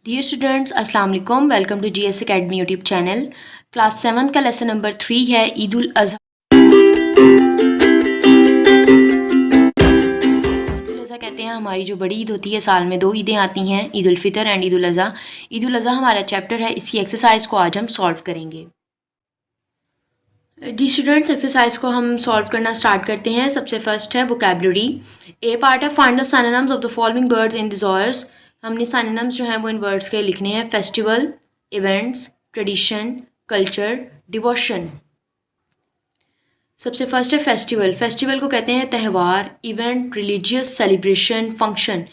Dear students अस्सलाम वालेकुम, welcome to GS academy YouTube channel. Class 7 का लेसन नंबर 3 है ईद उल अज़हा। ईद उल अज़हा कहते हैं हमारी जो बड़ी ईद होती है, साल में 2 ईदें आती हैं, ईद उल फितर एंड ईद उल अज़हा। ईद उल अज़हा हमारा चैप्टर है, इसकी एक्सरसाइज को आज हम सॉल्व करेंगे। जी स्टूडेंट्स, एक्सरसाइज को हम सॉल्व करना स्टार्ट करते हैं। सबसे फर्स्ट है वोकैबुलरी। ए पार्ट है find the synonyms of the following words in this orders. हमने सिनोनिम्स जो हैं वो इन वर्ड्स के लिखने हैं। Festival, events, tradition, culture, devotion. सबसे फर्स्ट है फेस्टिवल। फेस्टिवल को कहते हैं त्यौहार, इवेंट, रिलीजियस, सेलिब्रेशन, फंक्शन।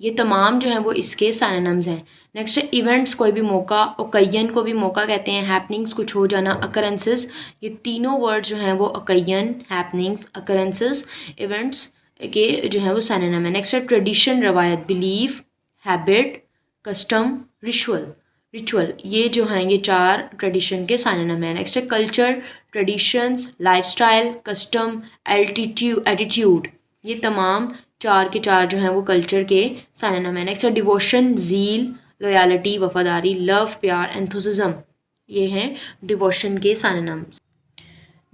ये तमाम जो हैं वो इसके सिनोनिम्स हैं। नेक्स्ट है इवेंट्स, कोई भी मौका। ओकेजन को भी मौका कहते हैं। हैपनिंग्स, कुछ हो जाना। अकरेंसेस, ये तीनों वर्ड जो हैं वो ओकेजन, हैपनिंग्स, अकरेंसेस, इवेंट्स के जो है वो सिनोनिम है। नेक्स्ट है ट्रेडिशन, रवायत। बिलीफ, हैबिट, कस्टम, रिचुअल, ये जो हैं ये 4 ट्रेडिशन के सिनोनिम हैं। नेक्स्ट है culture, traditions, lifestyle, custom, attitude, ये तमाम 4 के 4 जो हैं वो कल्चर के सिनोनिम हैं। नेक्स्ट है डिवोशन, ज़ील, लॉयल्टी, वफादारी, लव, प्यार, एंथुसिज्म, ये हैं डिवोशन के सिनोनिम्स।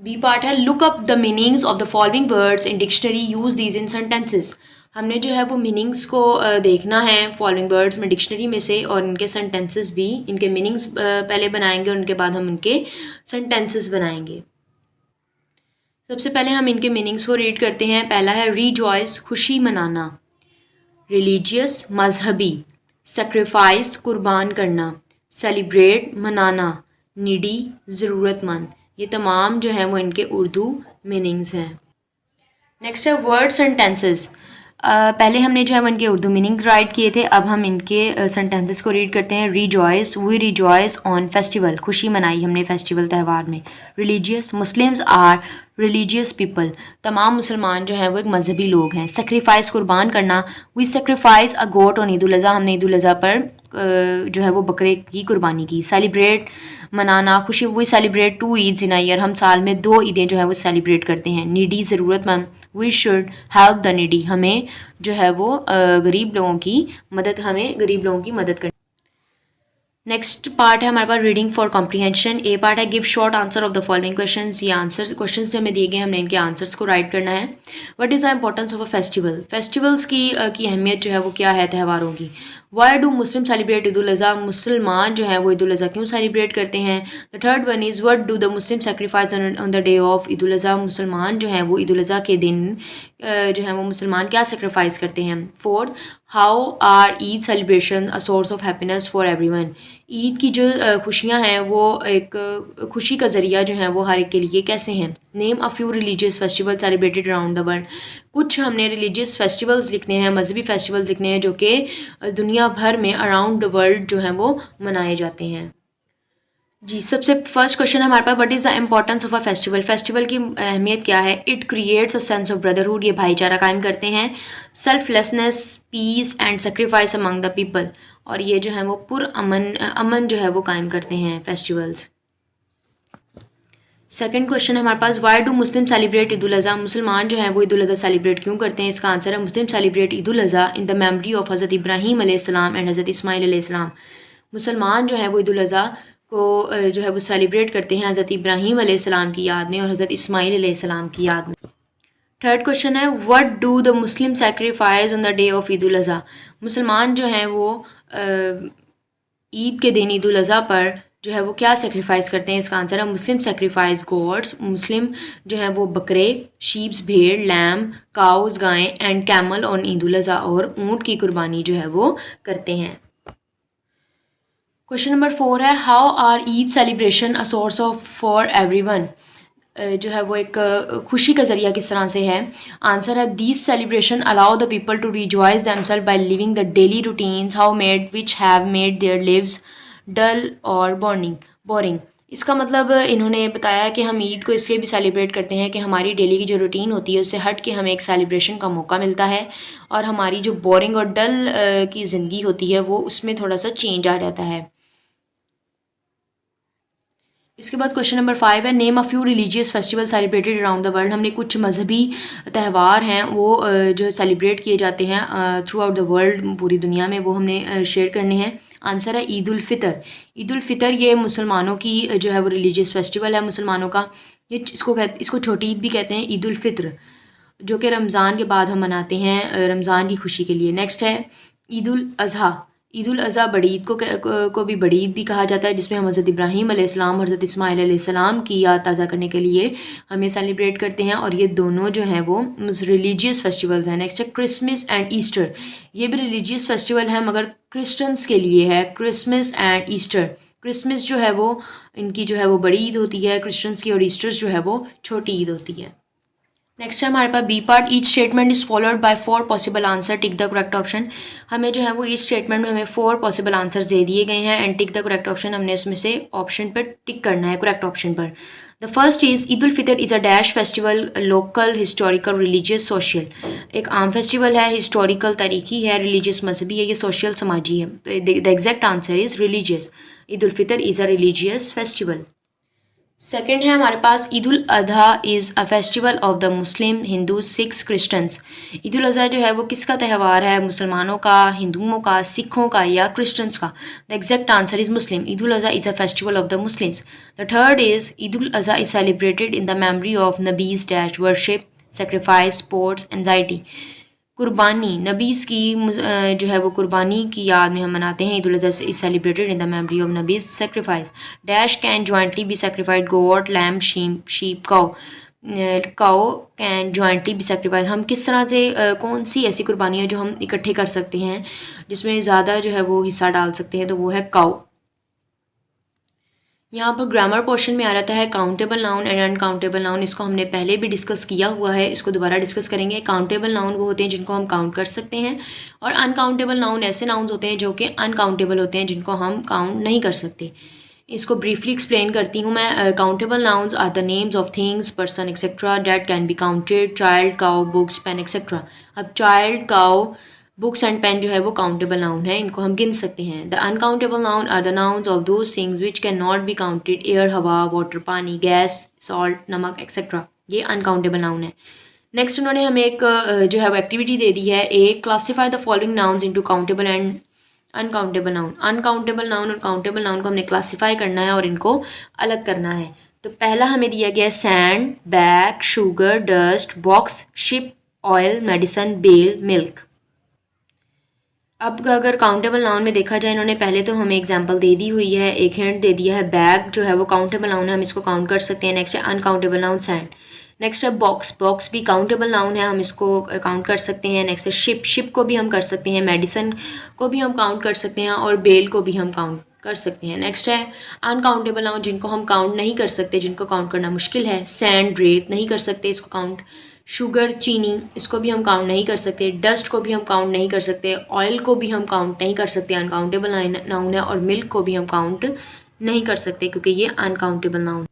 बी पार्ट है look up the meanings of the following words in dictionary, use these in sentences. हमने जो है वो मीनिंग्स को देखना है फॉलोइंग वर्ड्स में डिक्शनरी में से, और इनके सेंटेंसेस भी, इनके मीनिंग्स पहले बनाएंगे और उनके बाद हम इनके सेंटेंसेस बनाएंगे। सबसे पहले हम इनके मीनिंग्स को रीड करते हैं। पहला है रीजॉयस, खुशी मनाना। रिलीजियस, मजहबी। सेक्रीफाइस, कुर्बान करना। सेलिब्रेट, मनाना। नीडी, ज़रूरतमंद। ये तमाम जो हैं वो इनके उर्दू मीनिंग्स हैं। नेक्स्ट है वर्ड सेंटेंसेस। पहले हमने जो है वो इनके उर्दू मीनिंग राइट किए थे, अब हम इनके सेंटेंसेस को रीड करते हैं। Rejoice, we rejoice on festival, खुशी मनाई हमने फेस्टिवल त्यौहार में। Religious, Muslims are religious people, तमाम मुसलमान जो हैं वो एक मजहबी लोग हैं। सेक्रीफाइस, कुर्बान करना। We sacrifice a goat on Eid ul Azha, हमने ईद उल अज़हा पर जो है वो बकरे की कुर्बानी की। सेलिब्रेट, मनाना, खुशी। We celebrate 2 Eids in a year, हम साल में 2 ईदें जो है वो सेलिब्रेट करते हैं। नीडी, ज़रूरतमंद। We should help the needy, हमें जो है वो गरीब लोगों की मदद करनी। नेक्स्ट पार्ट है हमारे पास reading for comprehension. A part है give short answer of the following questions. ये आंसर्स, क्वेश्चंस जो हमें दिए गए हमने इनके आंसर्स को राइट करना है। What is the importance of a festival, festivals की अहमियत जो है वो क्या है त्यौहारों की। Why do Muslim celebrate Eid ul Azha, मुसलमान जो है वो ईद उल अज़हा क्यों सेलिब्रेट करते हैं। The third one is what do the Muslim sacrifice on the day of Eid ul Azha, मुसलमान जो है वो ईद उल अज़हा के दिन जो है वो मुसलमान क्या सेक्रीफाइस करते हैं। Fourth, how are Eid celebration a source of happiness for everyone, Eid की जो खुशियाँ हैं वो एक खुशी का ज़रिया जो है वो हर एक के लिए कैसे हैं। Name a few religious festival celebrated around the world, कुछ हमने रिलीजियस फेस्टिवल्स लिखने हैं, मजहबी फेस्टिवल्स लिखने हैं जो कि दुनिया भर में अराउंड द वर्ल्ड जो है वो मनाए जाते हैं। जी, सबसे फर्स्ट क्वेश्चन है हमारे पास, what is the importance of a festival, festival की अहमियत क्या है। It creates a sense of brotherhood, ये भाईचारा कायम करते हैं। Selflessness, peace and sacrifice among the people, और ये जो है वो अमन जो है वो कायम करते हैं फेस्टिवल्स। सेकंड क्वेश्चन है हमारे पास, why do Muslim celebrate Eid ul Azha, मुसलमान जो है वो ईद उल अज़हा सेलिब्रेट क्यों करते हैं। इसका आंसर है मुस्लिम celebrate Eid ul Azha in the memory of हज़रत इब्राहीम अलैहिस्सलाम एंड हज़रत इस्माइल अलैहिस्सलाम, मुसलमान जो है वो ईद उल अज़हा को जो है वो सेलिब्रेट करते हैं हज़रत इब्राहीम अलैहिस्सलाम की याद में और हज़रत इस्माइल अलैहिस्सलाम की याद में। थर्ड क्वेश्चन है, what do the Muslim sacrifice on the day of Eid ul Azha, मुसलमान जो हैं वो ईद के दिन ईद उल अज़हा पर जो है वो क्या सेक्रीफाइस करते हैं। इसका आंसर है मुस्लिम सेक्रीफाइस गोड्स, मुस्लिम जो है वो बकरे, शीप्स भेड़, लैम, काउज गायें and camel on Eid ul Azha, और ऊँट की कुर्बानी जो है वो करते हैं। क्वेश्चन नंबर 4 है, how are Eid celebration a source of for everyone, जो है वो एक खुशी का ज़रिया किस तरह से है। आंसर है these celebration allow the people to rejoice themselves by living the daily routines how made which have made their lives dull और बोरिंग। इसका मतलब इन्होंने बताया कि हम ईद को इसलिए भी सेलिब्रेट करते हैं कि हमारी डेली की जो रूटीन होती है उससे हट के हमें एक सेलिब्रेशन का मौका मिलता है, और हमारी जो बोरिंग और डल की ज़िंदगी होती है वो उसमें थोड़ा सा चेंज आ जाता है। इसके बाद क्वेश्चन नंबर 5 है, name a few religious festival celebrated around the world, हमने कुछ मजहबी त्यौहार हैं वो जो सेलिब्रेट किए जाते हैं थ्रू आउट द वर्ल्ड, पूरी दुनिया में, वो हमने शेयर करने हैं। आंसर है ईद उल फितर। ईद उल फितर ये मुसलमानों की जो है वो रिलीजियस फेस्टिवल है मुसलमानों का। ये इसको छोटी ईद भी कहते हैं, ईद उल फितर, जो कि रमज़ान के बाद हम मनाते हैं रमज़ान की खुशी के लिए। नेक्स्ट है ईद उल अज़हा। ईद उल अज़हा बड़ी ईद को भी बड़ी ईद भी कहा जाता है, जिसमें हम हज़रत इब्राहीम अलैहिस्सलाम, हज़रत इस्माईल अलैहिस्सलाम की याद ताज़ा करने के लिए हम ये सेलिब्रेट करते हैं, और ये दोनों जो हैं वो रिलीजियस फेस्टिवल्स हैं। नेक्स्ट है क्रिसमस एंड ईस्टर। ये भी रिलीजियस फेस्टिवल है मगर क्रिश्चियंस के लिए है, क्रिसमस एंड ईस्टर। क्रिसमस जो है वो इनकी जो है वो बड़ी ईद होती है क्रिश्चियंस की, और ईस्टर जो है वो छोटी ईद होती है। नेक्स्ट है हमारे पास B part. Each statement is followed by 4 possible answer, tick the correct option. हमें जो है वो ईच स्टेटमेंट में हमें 4 पॉसिबल आंसर्स दे दिए गए हैं, and tick the correct option, हमने इसमें से ऑप्शन पर टिक करना है, करेक्ट ऑप्शन पर। The first is Eid ul Fitr is a dash festival, local, historical, religious, social. एक आम फेस्टिवल है, हिस्टोरिकल तारीखी है, रिलीजियस मजहबी है, ये सोशल समाजी है। तो the exact answer is religious. Eid ul Fitr is a religious festival. Second है हमारे पास Eid ul Azha is a festival of the Muslim, Hindu, Sikhs, Christians. Eid ul Azha जो है वो किसका त्यौहार है, मुसलमानों का, हिंदुओं का, सिखों का या क्रिश्चियंस का। The exact answer is Muslim. Eid ul Azha is a festival of the Muslims. The third is Eid ul Azha is celebrated in the memory of नबीज dash worship, sacrifice, sports, anxiety. कुर्बानी, नबीज़ की जो है वो कुर्बानी की याद में हम मनाते हैं। Eid ul Azha is celebrated in the memory of नबीज़ sacrifice. Dash can jointly be sacrificed, goat, lamb, sheep, cow can jointly be sacrifice. हम किस तरह से कौन सी ऐसी कुर्बानी है जो हम इकट्ठे कर सकते हैं, जिसमें ज़्यादा जो है वो हिस्सा डाल सकते हैं, तो वो है काओ। यहाँ पर ग्रामर पोर्शन में आ रहता है countable noun and uncountable noun. इसको हमने पहले भी डिस्कस किया हुआ है, इसको दोबारा डिस्कस करेंगे। काउंटेबल नाउन वो होते हैं जिनको हम काउंट कर सकते हैं, और अनकाउंटेबल नाउन ऐसे नाउन्स होते हैं जो कि अनकाउंटेबल होते हैं, जिनको हम काउंट नहीं कर सकते। इसको ब्रीफली एक्सप्लेन करती हूँ मैं। Countable nouns are the names of things, person etcetera that can be counted, child, cow, books, pen etcetera. अब child, cow, books and pen जो है वो काउंटेबल नाउन है, इनको हम गिन सकते हैं। The uncountable noun are the nouns of those things which can not be counted, air, हवा, वाटर, पानी, गैस, सॉल्ट, नमक एक्सेट्रा। ये अनकाउंटेबल नाउन है। नेक्स्ट उन्होंने हमें एक जो है वो एक्टिविटी दे दी है, एक classify the following nouns into countable and uncountable noun. Uncountable noun और काउंटेबल नाउन को हमने क्लासीफाई करना है और इनको अलग करना है। तो पहला हमें दिया गया sand, bag, sugar, dust, box, ship, oil, medicine, bell, milk. अब अगर काउंटेबल नाउन में देखा जाए, इन्होंने पहले तो हमें एग्जांपल दे दी हुई है, एक हिंट दे दिया है। बैग जो है वो काउंटेबल नाउन है, हम इसको काउंट कर सकते हैं। नेक्स्ट है अनकाउंटेबल नाउन सैंड। नेक्स्ट है बॉक्स, बॉक्स भी काउंटेबल नाउन है, हम इसको काउंट कर सकते हैं। नेक्स्ट है शिप, शिप को भी हम कर सकते हैं। मेडिसन को भी हम काउंट कर सकते हैं, और बेल को भी हम काउंट कर सकते हैं। नेक्स्ट है अनकाउंटेबल नाउन, जिनको हम काउंट नहीं कर सकते, जिनको काउंट करना मुश्किल है। सैंड, रेत, नहीं कर सकते इसको काउंट। शुगर, चीनी, इसको भी हम काउंट नहीं कर सकते। डस्ट को भी हम काउंट नहीं कर सकते। ऑयल को भी हम काउंट नहीं कर सकते, अनकाउंटेबल नाउन है। और मिल्क को भी हम काउंट नहीं कर सकते क्योंकि ये अनकाउंटेबल नाउन।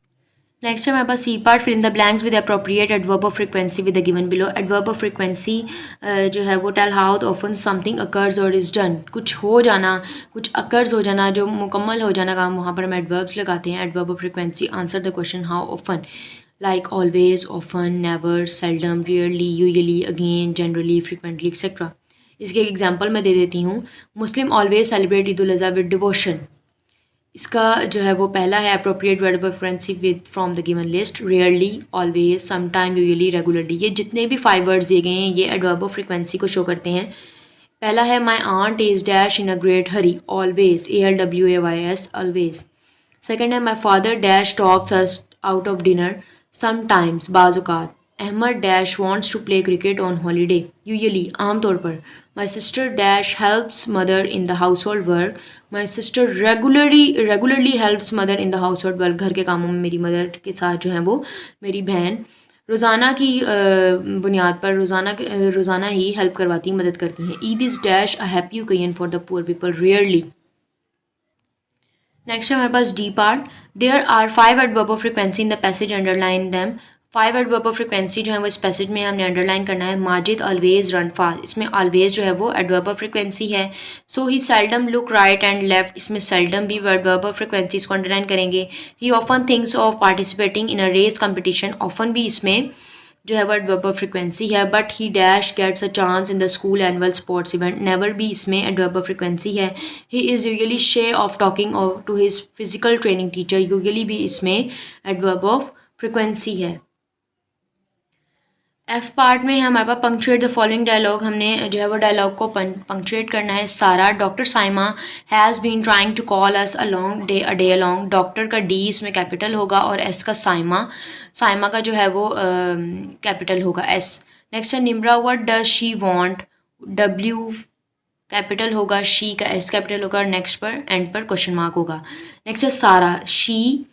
नेक्स्ट है हमारे पास C part, fill in the blanks with appropriate adverb of frequency with the given below. Adverb of frequency जो है वो tell how often something occurs और इज़ डन। कुछ हो जाना, कुछ अकर्स हो जाना, जो मुकम्मल हो जाना काम, वहाँ पर हम एडवर्ब्स लगाते हैं। Adverb of frequency, answer the question how often, like always, often, never, seldom, rarely, usually, again, generally, frequently, etc. इसके एक एग्जांपल मैं दे देती हूँ। Muslim always celebrate Eid ul Azha with devotion. इसका जो है वो पहला है appropriate word of frequency with from the given list, rarely, always, sometime, usually, regularly. ये जितने भी 5 वर्ड्स दिए गए हैं ये एडवर्ब ऑफ फ्रीक्वेंसी को शो करते हैं। पहला है my aunt is dash in a great hurry, always, ALWAYS, always. Second है my father dash talks us out of dinner, sometimes, बाज़-औक़ात। Ahmad dash wants to play cricket on holiday, usually, आमतौर पर। My sister dash helps mother in the household work, my sister regularly helps mother in the household work. घर के कामों में मेरी mother के साथ जो है वो मेरी बहन रोज़ाना की बुनियाद पर रोज़ाना ही हेल्प करवाती, मदद करती हैं। Eid is dash a happy occasion for the poor people, rarely. Next है हमारे पास D part, there are 5 adverb of frequency in the passage, underline them. 5 adverb of frequency जो है वो इस पैसेज में हमने अंडरलाइन करना है। माजिद ऑलवेज रन फास्ट, इसमें ऑलवेज जो है वो एडवर्ब ऑफ फ्रीक्वेंसी है। So he seldom look right and left, इसमें सेल्डम भी एडवर्ब ऑफ फ्रीक्वेंसी, इसको अंडरलाइन करेंगे। He often thinks of participating in a race competition, often भी इसमें जो है वो एडवर्ब ऑफ फ्रिक्वेंसी है। But he dash gets a chance in the school annual sports event, never भी इसमें एडवर्ब ऑफ फ्रिक्वेंसी है। He is usually shy of talking to his physical training teacher, usually भी इसमें adverb of frequency है। F part में है हमारे पास पंक्चुएट द फॉलोइंग डायलॉग, हमने जो है वो डायलॉग को पंक्चुएट करना है। Sara, doctor Saima has been trying to call us along day a day along, doctor का डी इसमें कैपिटल होगा और एस का साइमा, साइमा का जो है वो कैपिटल होगा एस। नेक्स्ट है Nimra, what does she want, W capital होगा, शी का एस कैपिटल होगा और नेक्स्ट पर एंड पर क्वेश्चन मार्क होगा। नेक्स्ट है सारा, शी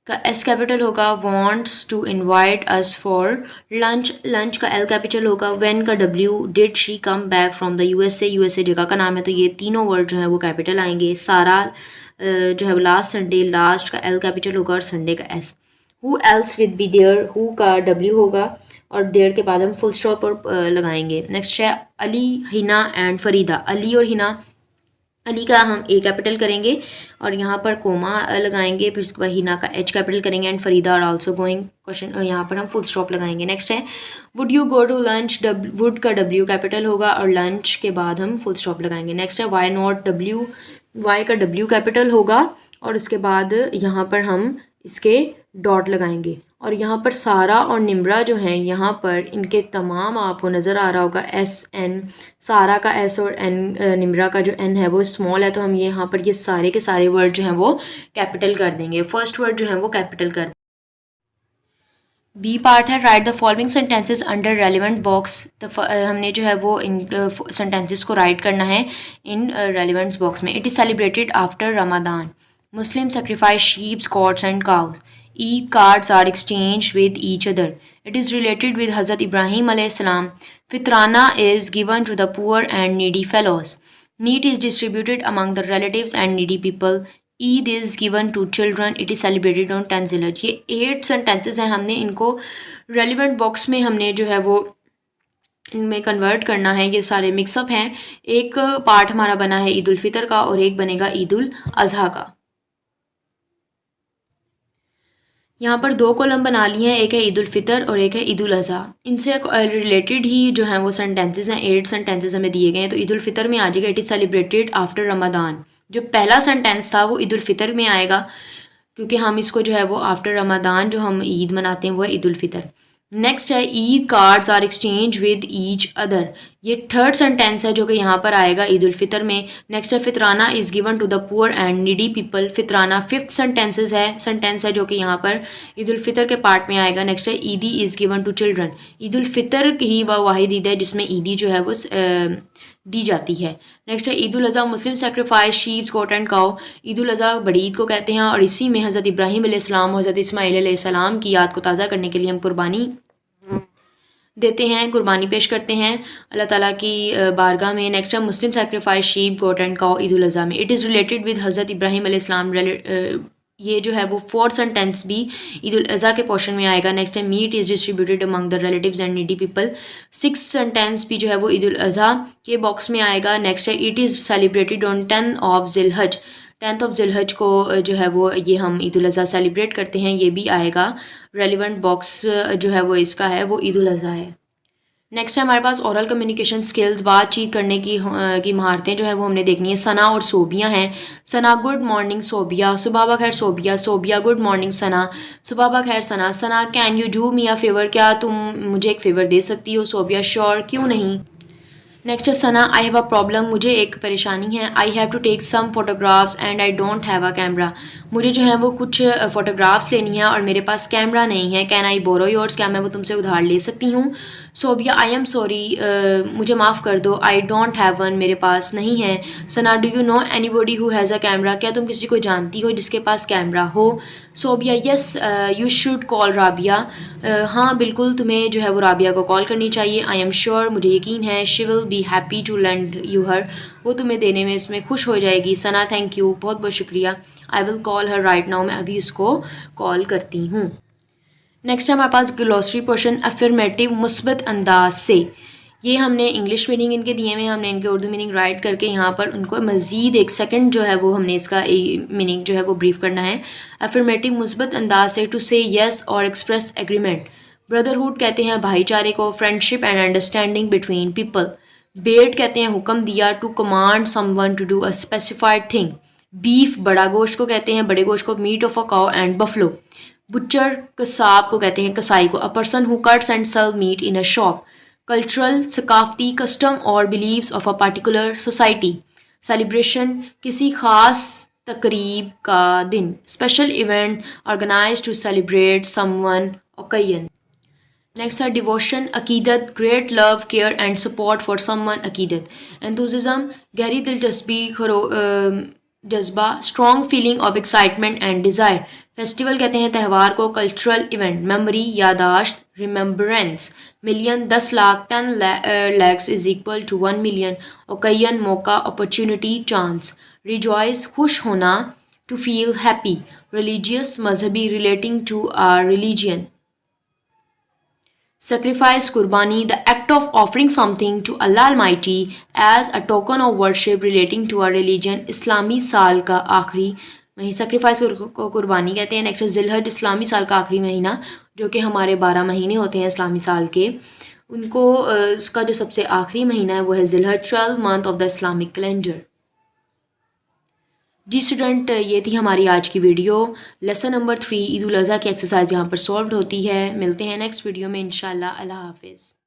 का एस कैपिटल होगा, wants to invite us for lunch, lunch का एल कैपिटल होगा, व्हेन का W, did she come back from the USA, USA जगह का नाम है तो ये तीनों वर्ड जो है वो कैपिटल आएंगे। सारा जो है वो लास्ट संडे, लास्ट का एल कैपिटल होगा और संडे का S. Who else will be there, who का डब्ल्यू होगा और देयर के बाद हम फुल स्टॉप और लगाएंगे। नेक्स्ट है अली, हिना एंड फरीदा, अली और हिना, अली का हम ए कैपिटल करेंगे और यहाँ पर कोमा लगाएंगे, फिर उसके बाद हिना का एच कैपिटल करेंगे and Farida are also going, question यहाँ पर हम फुल स्टॉप लगाएंगे। नेक्स्ट है would you go to lunch, would का डब्ल्यू कैपिटल होगा और लंच के बाद हम फुल स्टॉप लगाएंगे। नेक्स्ट है वाई नॉट, डब्ल्यू, वाई का डब्ल्यू कैपिटल होगा और उसके बाद यहाँ पर हम इसके डॉट लगाएंगे और यहाँ पर सारा और निम्रा जो हैं यहाँ पर इनके तमाम आपको नज़र आ रहा होगा एस एन, सारा का एस और एन, निम्रा का जो एन है वो स्मॉल है तो हम यहाँ पर ये सारे के सारे वर्ड जो हैं वो कैपिटल कर देंगे। फर्स्ट वर्ड जो है वो कैपिटल कर। बी पार्ट है right the following sentences under relevant box, हमने जो है वो इन सेंटेंसेस को राइट करना है इन रेलिवेंट बॉक्स में। It is celebrated after Ramadan, Muslims sacrifice sheep, goats and cows. Eid cards are exchanged with each other. It is related with Hazrat Ibrahim alayhi salam. Fitrana is given to the poor and needy fellows. Meat is distributed among the relatives and needy people. Eid is given to children. It is celebrated on 10th Zulhijjah. ये 8 sentences हैं, हमने इनको relevant box में हमने जो है वो इनमें कन्वर्ट करना है। ये सारे मिक्सअप हैं। एक पार्ट हमारा बना है ईद उल फितर का और एक बनेगा ईद उल अजहा का। यहाँ पर 2 कॉलम बना लिए हैं, एक है ईद उल फितर और एक है ईद उल अज़हा। इनसे रिलेटेड ही जो हैं वो सेंटेंसेस हैं, 8 सेंटेंसेस हमें दिए गए हैं। तो ईद उल फितर में आ जाएगा it is celebrated after Ramadan, जो पहला सेंटेंस था वो ईद उल फितर में आएगा क्योंकि हम इसको जो है वो आफ्टर रमदान जो हम ईद मनाते हैं वो है ईद उल फितर। नेक्स्ट है Eid cards are exchange with each other, ये थर्ड सेंटेंस है जो कि यहाँ पर आएगा ईद उल फितर में। नेक्स्ट है फितराना is given to the poor and needy people, फितराना फिफ्थ सेंटेंस है जो कि यहाँ पर ईद उल फितर के पार्ट में आएगा। नेक्स्ट है ईदी is given to children, Eid ul Fitr ही वह वाहिद ईद है जिसमें ईदी जो है वो दी जाती है। नेक्स्ट है Eid ul Azha, Muslim sacrifice sheeps goat and cow, Eid ul Azha बड़ी ईद को कहते हैं और इसी में हज़रत इब्राहीम अलैहिस्सलाम और हज़रत इस्माईल अलैहिस्सलाम की याद को ताज़ा करने के लिए हम कुर्बानी देते हैं, कुर्बानी पेश करते हैं अल्लाह ताला की बारगाह में। नेक्स्ट है Muslim sacrifice sheep goat and cow Eid ul Azha में, इट इज़ रिलेटेड विद हज़रत इब्राहीम अलैहिस्सलाम, ये जो है वो 4th सेंटेंस भी ईद उल अज़हा के पोर्शन में आएगा। नेक्स्ट है meat is distributed among the relatives and needy people, 6th sentence भी जो है वो ईद उल अज़हा के बॉक्स में आएगा। नेक्स्ट है it is celebrated on 10th of ज़िलहज, 10th of ज़िलहज को जो है वो ये हम ईद उल अज़हा सेलिब्रेट करते हैं, ये भी आएगा। रेलिवेंट बॉक्स जो है वो इसका है वो ईद उल अज़हा है। नेक्स्ट है हमारे पास ओरल कम्युनिकेशन स्किल्स, बातचीत करने की महारतें जो है वो हमने देखनी है। सना और सोबिया हैं। सना गुड मॉर्निंग सोबिया, सुबह बखैर सोबिया, सोबिया गुड मॉर्निंग सना, सुबह बखैर Sana. Sana can you do me a favour, क्या तुम मुझे एक फेवर दे सकती हो। सोबिया श्योर, क्यों नहीं। नेक्स्ट है सना आई हैव अ प्रॉब्लम, मुझे एक परेशानी है। I have to take some photographs and I don't have a camera, मुझे जो है वो कुछ फ़ोटोग्राफ्स लेनी है और मेरे पास कैमरा नहीं है। कैन आई बोरो योर्स, क्या मैं वो तुमसे उधार ले सकती हूँ। सोबिया आई एम सॉरी, मुझे माफ़ कर दो। आई डोंट हैव वन, मेरे पास नहीं है। Sana do you know anybody who has a camera, क्या तुम किसी को जानती हो जिसके पास कैमरा हो। Sobia yes you should call Rabia, हाँ बिल्कुल तुम्हें जो है वो राबिया को कॉल करनी चाहिए। आई एम श्योर, मुझे यकीन है। She will be happy to lend you her, वो तुम्हें देने में इसमें खुश हो जाएगी। सना थैंक यू, बहुत बहुत शुक्रिया। I will call her right now, मैं अभी उसको कॉल करती हूँ। नेक्स्ट है हमारे पास ग्लॉसरी पोर्शन, अफर्मेटिव मुस्बत अंदाज से, ये हमने इंग्लिश मीनिंग इनके दिए हुए हैं, हमने इनके उर्दू मीनिंग राइट करके यहाँ पर उनको मज़ीद एक सेकंड जो है वो हमने इसका मीनिंग जो है वो ब्रीफ करना है। अफर्मेटिव मुस्बत अंदाज से, टू से येस और एक्सप्रेस एग्रीमेंट, ब्रदरहुड कहते हैं भाईचारे को, friendship and understanding between people. Bade कहते हैं हुक्म दिया, to command someone to do a specified thing. Beef बड़ा गोश्त को कहते हैं, बड़े गोश्त को, meat of a cow and buffalo. Butcher कसाब को कहते हैं, कसाई को, a person who cuts and sell meat in a shop. Cultural सकाफती, कस्टम और beliefs of a particular society. Celebration किसी खास तकरीब का दिन। Special event organise to celebrate someone occasion. Next है डिवोशन अकीदत, great love care and support for someone अकीदत। एंथुसिज्म गहरी दिलचस्पी, जज्बा, strong feeling of excitement and desire. Festival कहते हैं त्यौहार को, कल्चरल इवेंट, मेमोरी यादाश्त, remembrance. Million 10 lakh, 10 lakhs is equal to 1 million. Occasion मौका, अपॉर्चुनिटी, चांस। रिजॉइस खुश होना, टू फील हैप्पी। रिलीजियस मजहबी, relating to or religion. Sacrifice कुर्बानी, the act of offering something to Allah Almighty as a token of worship relating to our religion। इस्लामी साल का आखिरी महीना, sacrifice को कुर्बानी कहते हैं। नेक्स्ट जिलहज, इस्लामी साल का आखिरी महीना, जो कि हमारे 12 महीने होते हैं इस्लामी साल के, उनको उसका जो सबसे आखिरी महीना है वो है Zilhaj, 12 month of the Islamic calendar. जी स्टूडेंट, ये थी हमारी आज की video. Lesson number 3 Eid ul Azha की एक्सरसाइज यहाँ पर सॉल्व होती है। मिलते हैं नेक्स्ट वीडियो में इंशाल्लाह। अल्लाह हाफिज़।